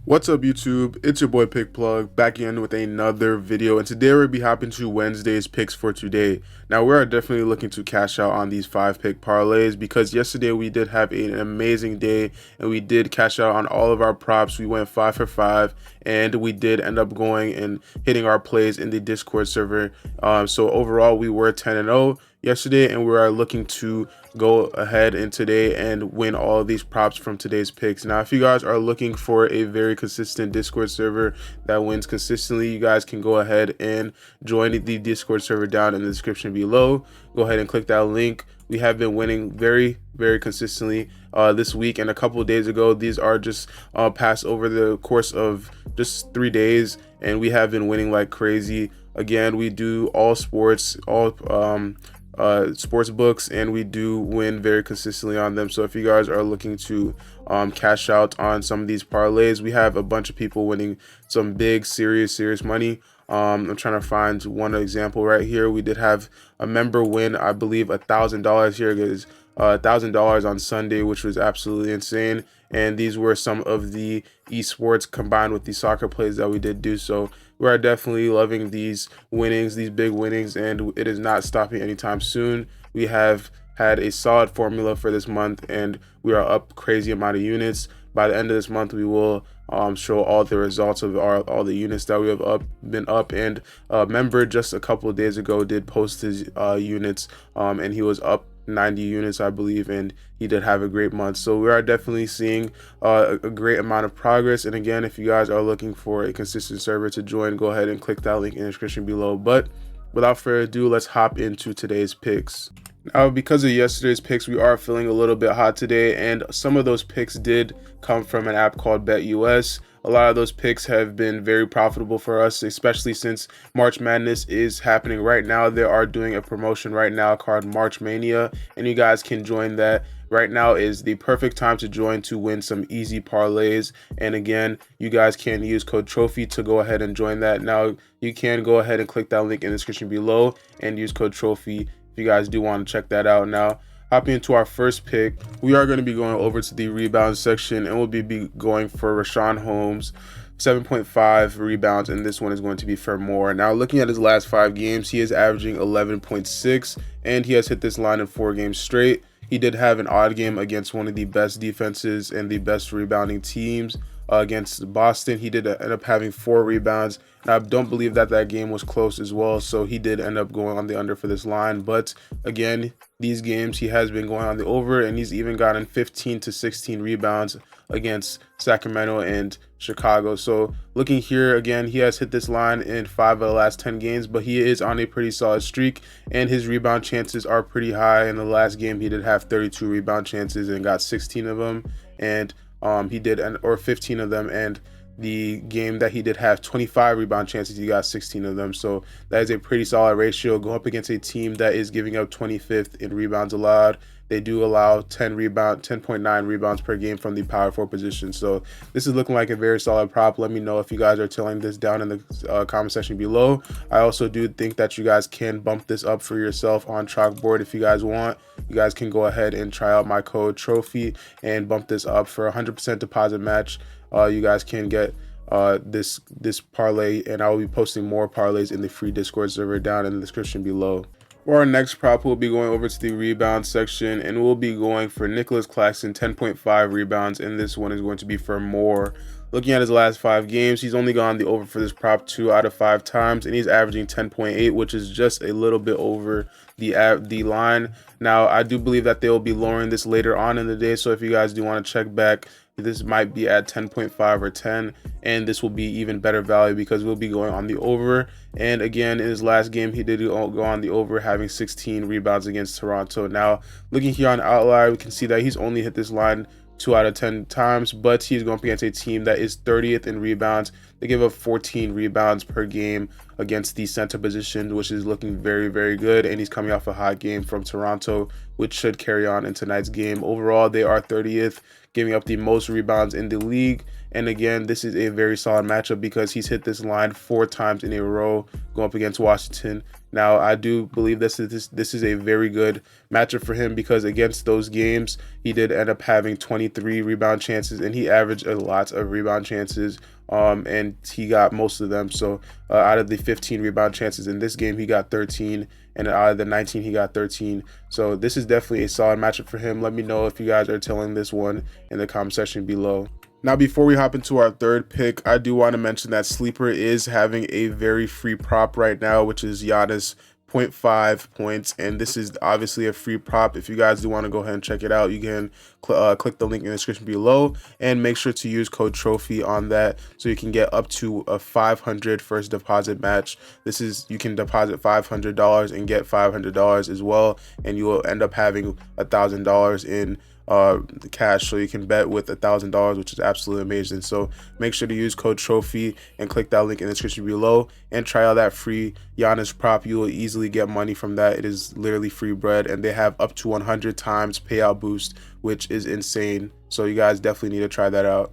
What's up YouTube? It's your boy Pick Plug back again with another video, and today we'll be hopping to Wednesday's picks for today. Now we are definitely looking to cash out on these 5-pick parlays because yesterday we did have an amazing day and we did cash out on all of our props. We went 5 for 5 and we did end up going and hitting our plays in the Discord server. So overall we were 10-0 yesterday, and we are looking to go ahead in today and win all of these props from today's picks. Now if you guys are looking for a very consistent Discord server that wins consistently, you guys can go ahead and join the Discord server down in the description below. Go ahead and click that link. We have been winning very consistently this week and a couple of days ago. These are just passed over the course of just 3 days, and we have been winning like crazy. Again, we do all sports, all sports books, and we do win very consistently on them. So if you guys are looking to cash out on some of these parlays, we have a bunch of people winning some big serious money. I'm trying to find one example right here. We did have a member win, I believe, $1,000 here. It is $1,000 on Sunday, which was absolutely insane. And these were some of the esports combined with the soccer plays that we did do. So we are definitely loving these winnings, these big winnings, and it is not stopping anytime soon. We have had a solid formula for this month, and we are up crazy amount of units. By the end of this month, we will show all the results of all the units that we have been up. And a member just a couple of days ago did post his units, and he was up 90 units, I believe, and he did have a great month. So we are definitely seeing a great amount of progress. And again, if you guys are looking for a consistent server to join, go ahead and click that link in the description below. But without further ado, let's hop into today's picks. Now, because of yesterday's picks, we are feeling a little bit hot today, and some of those picks did come from an app called BetUS. A lot of those picks have been very profitable for us, especially since March Madness is happening right now. They are doing a promotion right now called March Mania, and you guys can join that. Right now is the perfect time to join to win some easy parlays. And again, you guys can use code TROPHY to go ahead and join that. Now, you can go ahead and click that link in the description below and use code TROPHY if you guys do want to check that out. Now, hopping into our first pick, we are going to be going over to the rebound section, and we'll be going for Rashawn Holmes, 7.5 rebounds, and this one is going to be for more. Now, looking at his last 5 games, he is averaging 11.6, and he has hit this line in 4 games straight. He did have an odd game against one of the best defenses and the best rebounding teams. Against Boston, he did end up having 4 rebounds, and I don't believe that game was close as well, so he did end up going on the under for this line. But again, these games he has been going on the over, and he's even gotten 15 to 16 rebounds against Sacramento and Chicago. So looking here, again, he has hit this line in 5 of the last 10 games, but he is on a pretty solid streak, and his rebound chances are pretty high. In the last game, he did have 32 rebound chances and got 16 of them, and he did, or 15 of them, and the game that he did have 25 rebound chances, he got 16 of them. So that is a pretty solid ratio. Go up against a team that is giving up 25th in rebounds allowed. They do allow 10.9 rebounds per game from the power forward position. So this is looking like a very solid prop. Let me know if you guys are telling this down in the comment section below. I also do think that you guys can bump this up for yourself on Chalkboard if you guys want. You guys can go ahead and try out my code TROPHY and bump this up for 100% deposit match. You guys can get this parlay, and I will be posting more parlays in the free Discord server down in the description below. For our next prop, we'll be going over to the rebound section, and we'll be going for Nicholas Claxton, 10.5 rebounds, and this one is going to be for more. Looking at his last 5 games, he's only gone the over for this prop 2 out of 5 times, and he's averaging 10.8, which is just a little bit over the line. Now, I do believe that they will be lowering this later on in the day, so if you guys do want to check back, this might be at 10.5 or 10, and this will be even better value because we'll be going on the over. And again, in his last game, he did go on the over, having 16 rebounds against Toronto. Now, looking here on Outlier, we can see that he's only hit this line 2 out of 10 times, but he's going up against a team that is 30th in rebounds, They give up 14 rebounds per game against the center position, which is looking very, very good. And he's coming off a hot game from Toronto, which should carry on in tonight's game. Overall, they are 30th, giving up the most rebounds in the league. And again, this is a very solid matchup because he's hit this line 4 times in a row going up against Washington. Now, I do believe this is a very good matchup for him because against those games, he did end up having 23 rebound chances, and he averaged a lot of rebound chances, and he got most of them. So out of the 15 rebound chances in this game, he got 13, and out of the 19, he got 13. So this is definitely a solid matchup for him. Let me know if you guys are telling this one in the comment section below. Now, before we hop into our third pick, I do want to mention that Sleeper is having a very free prop right now, which is Giannis 0.5 points, and this is obviously a free prop. If you guys do want to go ahead and check it out, you can click the link in the description below, and make sure to use code trophy on that so you can get up to a 500 first deposit match. This is, you can deposit $500 and get $500 as well, and you will end up having $1,000 in the cash, so you can bet with $1,000, which is absolutely amazing. So make sure to use code trophy and click that link in the description below and try out that free Giannis prop. You will easily get money from that. It is literally free bread, and they have up to 100 times payout boost, which is insane. So you guys definitely need to try that out.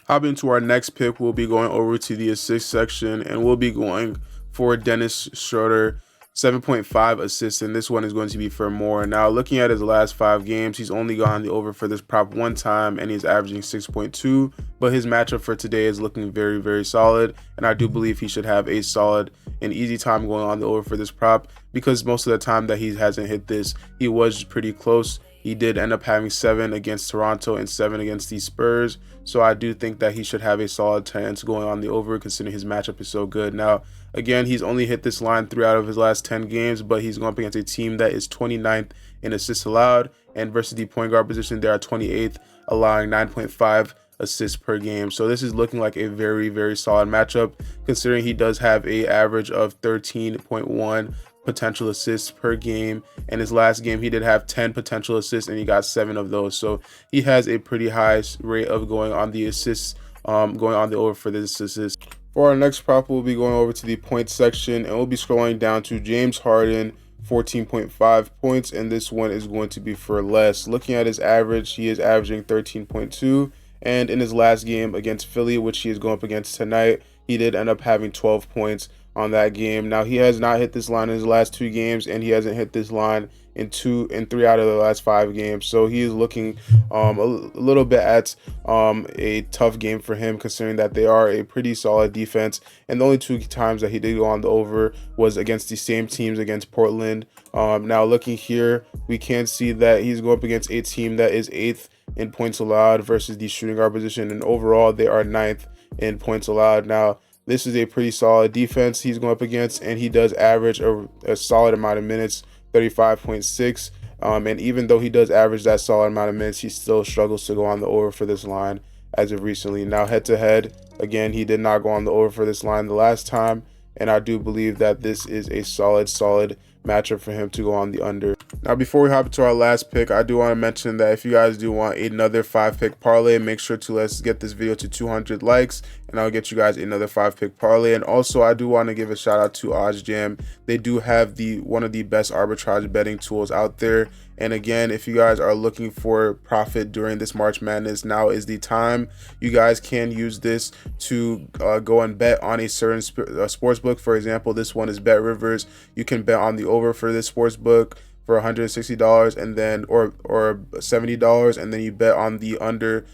Hop into our next pick. We'll be going over to the assist section, and we'll be going for Dennis Schroeder, 7.5 assists, and this one is going to be for more. Now, looking at his last 5 games, he's only gone the over for this prop 1 time, and he's averaging 6.2, but his matchup for today is looking very, very solid, and I do believe he should have a solid and easy time going on the over for this prop, because most of the time that he hasn't hit this, he was pretty close. He did end up having 7 against Toronto and 7 against the Spurs, so I do think that he should have a solid chance going on the over, considering his matchup is so good. Now, again, he's only hit this line 3 out of his last 10 games, but he's going up against a team that is 29th in assists allowed, and versus the point guard position, they are 28th, allowing 9.5 assists per game. So this is looking like a very, very solid matchup, considering he does have a average of 13.1 potential assists per game, and his last game he did have 10 potential assists and he got 7 of those. So he has a pretty high rate of going on the assists, going on the over for this assist. For our next prop, we'll be going over to the points section, and we'll be scrolling down to James Harden, 14.5 points, and this one is going to be for less. Looking at his average, he is averaging 13.2, and in his last game against Philly, which he is going up against tonight, he did end up having 12 points on that game. Now, he has not hit this line in his last 2 games, and he hasn't hit this line in 3 out of the last 5 games. So he is looking a little bit at a tough game for him, considering that they are a pretty solid defense. And the only 2 times that he did go on the over was against the same teams, against Portland. Now, looking here, we can see that he's going up against a team that is 8th in points allowed versus the shooting guard position, and overall they are 9th in points allowed. Now, this is a pretty solid defense he's going up against, and he does average a solid amount of minutes, 35.6. And even though he does average that solid amount of minutes, he still struggles to go on the over for this line as of recently. Now, head to head, again, he did not go on the over for this line the last time, and I do believe that this is a solid matchup for him to go on the under. Now, before we hop into our last pick, I do want to mention that if you guys do want another 5-pick parlay, make sure to let's get this video to 200 likes, and I'll get you guys another 5-pick parlay. And also, I do want to give a shout out to OJam. They do have one of the best arbitrage betting tools out there. And again, if you guys are looking for profit during this March Madness, now is the time. You guys can use this to go and bet on a certain sports book. For example, this one is Bet Rivers. You can bet on the over for this sports book for $160 and then or $70, and then you bet on the under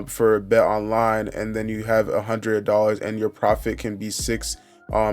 for Bet Online, and then you have $100, and your profit can be $6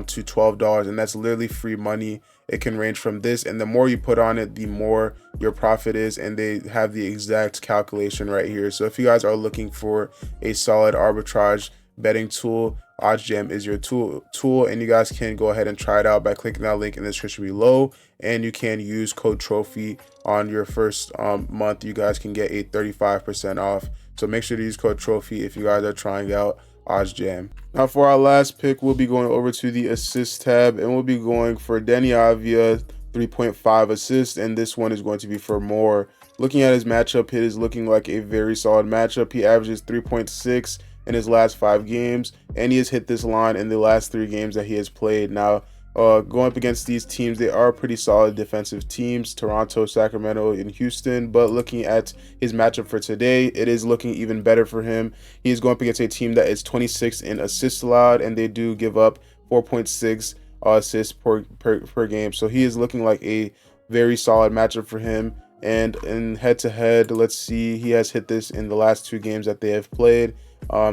to $12, and that's literally free money. It can range from this, and the more you put on it, the more your profit is, and they have the exact calculation right here. So if you guys are looking for a solid arbitrage betting tool, OJam is your tool, and you guys can go ahead and try it out by clicking that link in the description below, and you can use code trophy on your first month. You guys can get a 35% off, so make sure to use code trophy if you guys are trying out OJam. Now, for our last pick, we'll be going over to the assist tab, and we'll be going for Deni Avdija, 3.5 assists, and this one is going to be for more. Looking at his matchup, it is looking like a very solid matchup. He averages 3.6 in his last 5 games, and he has hit this line in the last 3 games that he has played. Now, going up against these teams, they are pretty solid defensive teams, Toronto, Sacramento, and Houston. But looking at his matchup for today, it is looking even better for him. He is going up against a team that is 26th in assists allowed, and they do give up 4.6 assists per game. So he is looking like a very solid matchup for him. And in head-to-head, let's see, he has hit this in the last 2 games that they have played.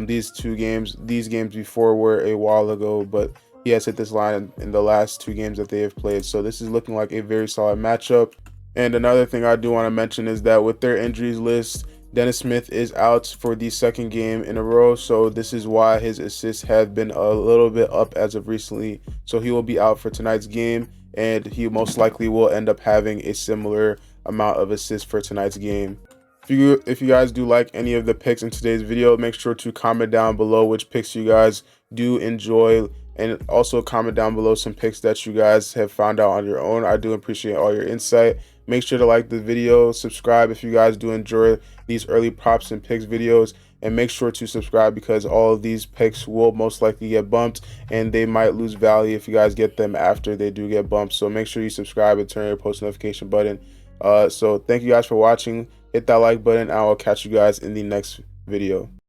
These games before were a while ago, but he has hit this line in the last 2 games that they have played. So this is looking like a very solid matchup. And another thing I do want to mention is that with their injuries list, Dennis Smith is out for the 2nd game in a row. So this is why his assists have been a little bit up as of recently. So he will be out for tonight's game, and he most likely will end up having a similar amount of assists for tonight's game. If you guys do like any of the picks in today's video, make sure to comment down below which picks you guys do enjoy, and also comment down below some picks that you guys have found out on your own. I do appreciate all your insight. Make sure to like the video, subscribe if you guys do enjoy these early props and picks videos, and make sure to subscribe because all of these picks will most likely get bumped, and they might lose value if you guys get them after they do get bumped. So make sure you subscribe and turn your post notification button. So thank you guys for watching. Hit that like button, and I will catch you guys in the next video.